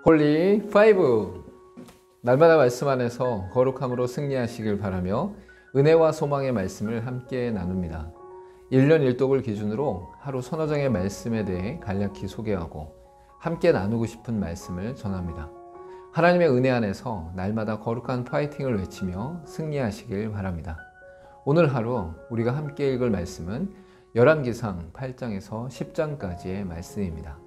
홀리 5 날마다 말씀 안에서 거룩함으로 승리하시길 바라며 은혜와 소망의 말씀을 함께 나눕니다. 1년 1독을 기준으로 하루 서너 장의 말씀에 대해 간략히 소개하고 함께 나누고 싶은 말씀을 전합니다. 하나님의 은혜 안에서 날마다 거룩한 파이팅을 외치며 승리하시길 바랍니다. 오늘 하루 우리가 함께 읽을 말씀은 열왕기상 8장에서 10장까지의 말씀입니다.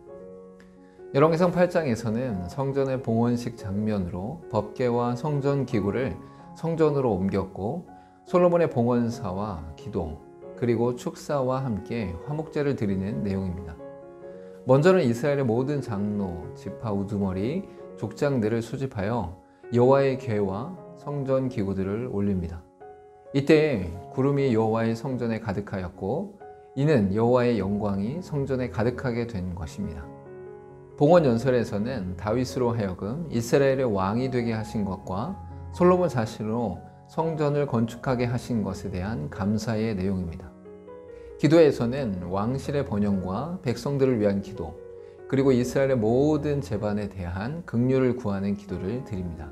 열왕기상 8장에서는 성전의 봉헌식 장면으로 법궤와 성전 기구를 성전으로 옮겼고 솔로몬의 봉헌사와 기도 그리고 축사와 함께 화목제를 드리는 내용입니다. 먼저는 이스라엘의 모든 장로, 지파 우두머리, 족장들을 수집하여 여호와의 궤와 성전 기구들을 올립니다. 이때 구름이 여호와의 성전에 가득하였고 이는 여호와의 영광이 성전에 가득하게 된 것입니다. 봉헌 연설에서는 다윗으로 하여금 이스라엘의 왕이 되게 하신 것과 솔로몬 자신으로 성전을 건축하게 하신 것에 대한 감사의 내용입니다. 기도에서는 왕실의 번영과 백성들을 위한 기도, 그리고 이스라엘의 모든 재반에 대한 긍휼을 구하는 기도를 드립니다.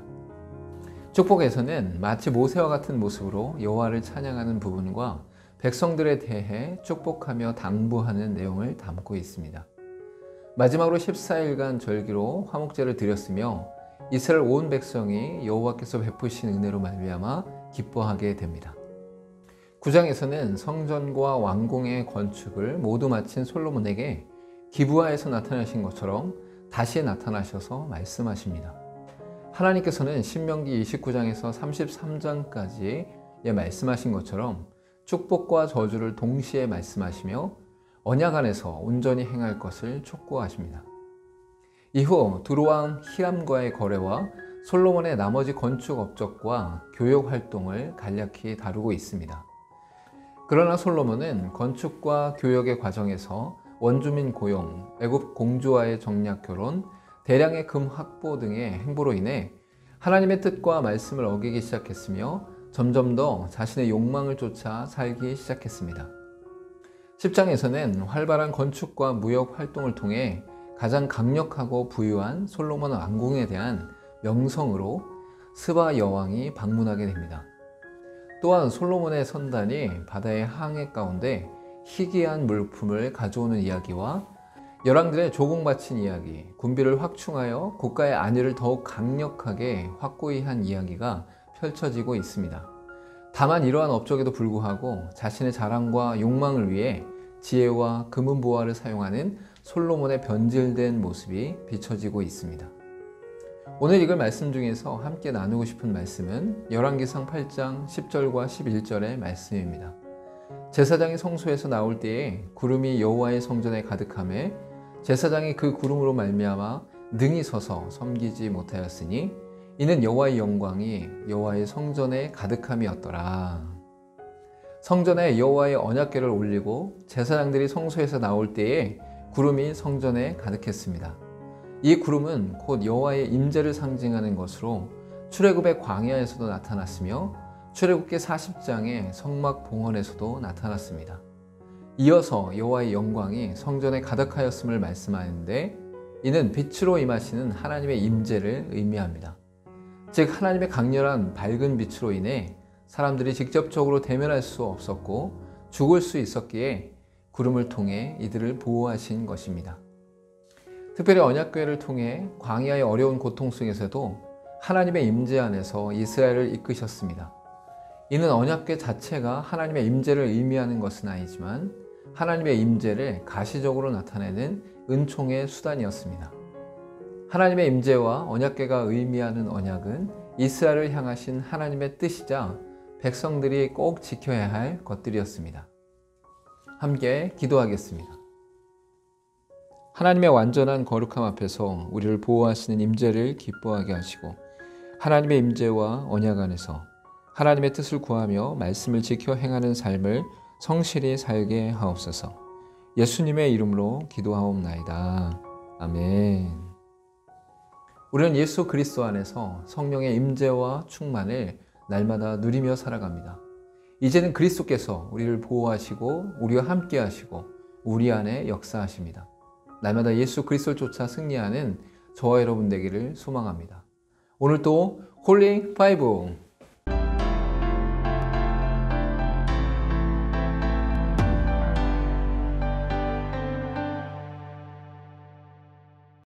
축복에서는 마치 모세와 같은 모습으로 여호와를 찬양하는 부분과 백성들에 대해 축복하며 당부하는 내용을 담고 있습니다. 마지막으로 14일간 절기로 화목제를 드렸으며 이스라엘 온 백성이 여호와께서 베푸신 은혜로 말미암아 기뻐하게 됩니다. 9장에서는 성전과 왕궁의 건축을 모두 마친 솔로몬에게 기브아에서 나타나신 것처럼 다시 나타나셔서 말씀하십니다. 하나님께서는 신명기 29장에서 33장까지에 말씀하신 것처럼 축복과 저주를 동시에 말씀하시며 언약 안에서 온전히 행할 것을 촉구하십니다. 이후 두로왕 히람과의 거래와 솔로몬의 나머지 건축 업적과 교역 활동을 간략히 다루고 있습니다. 그러나 솔로몬은 건축과 교역의 과정에서 원주민 고용, 애굽 공주와의 정략 결혼, 대량의 금 확보 등의 행보로 인해 하나님의 뜻과 말씀을 어기기 시작했으며 점점 더 자신의 욕망을 쫓아 살기 시작했습니다. 10장에서는 활발한 건축과 무역 활동을 통해 가장 강력하고 부유한 솔로몬 왕궁에 대한 명성으로 스바 여왕이 방문하게 됩니다. 또한 솔로몬의 선단이 바다의 항해 가운데 희귀한 물품을 가져오는 이야기와 열왕들의 조공 바친 이야기, 군비를 확충하여 국가의 안위를 더욱 강력하게 확고히 한 이야기가 펼쳐지고 있습니다. 다만 이러한 업적에도 불구하고 자신의 자랑과 욕망을 위해 지혜와 금은보화를 사용하는 솔로몬의 변질된 모습이 비춰지고 있습니다. 오늘 읽을 말씀 중에서 함께 나누고 싶은 말씀은 열왕기상 8장 10절과 11절의 말씀입니다. 제사장이 성소에서 나올 때에 구름이 여호와의 성전에 가득하매 제사장이 그 구름으로 말미암아 능히 서서 섬기지 못하였으니 이는 여호와의 영광이 여호와의 성전에 가득함이었더라. 성전에 여호와의 언약궤를 올리고 제사장들이 성소에서 나올 때에 구름이 성전에 가득했습니다. 이 구름은 곧 여호와의 임재를 상징하는 것으로 출애굽의 광야에서도 나타났으며 출애굽기 40장의 성막 봉헌에서도 나타났습니다. 이어서 여호와의 영광이 성전에 가득하였음을 말씀하는데 이는 빛으로 임하시는 하나님의 임재를 의미합니다. 즉 하나님의 강렬한 밝은 빛으로 인해 사람들이 직접적으로 대면할 수 없었고 죽을 수 있었기에 구름을 통해 이들을 보호하신 것입니다. 특별히 언약궤를 통해 광야의 어려운 고통 속에서도 하나님의 임재 안에서 이스라엘을 이끄셨습니다. 이는 언약궤 자체가 하나님의 임재를 의미하는 것은 아니지만 하나님의 임재를 가시적으로 나타내는 은총의 수단이었습니다. 하나님의 임재와 언약궤가 의미하는 언약은 이스라엘을 향하신 하나님의 뜻이자 백성들이 꼭 지켜야 할 것들이었습니다. 함께 기도하겠습니다. 하나님의 완전한 거룩함 앞에서 우리를 보호하시는 임재를 기뻐하게 하시고 하나님의 임재와 언약 안에서 하나님의 뜻을 구하며 말씀을 지켜 행하는 삶을 성실히 살게 하옵소서. 예수님의 이름으로 기도하옵나이다. 아멘. 우리는 예수 그리스도 안에서 성령의 임재와 충만을 날마다 누리며 살아갑니다. 이제는 그리스도께서 우리를 보호하시고 우리와 함께 하시고 우리 안에 역사하십니다. 날마다 예수 그리스도를 쫓아 승리하는 저와 여러분 되기를 소망합니다. 오늘 또 콜링 5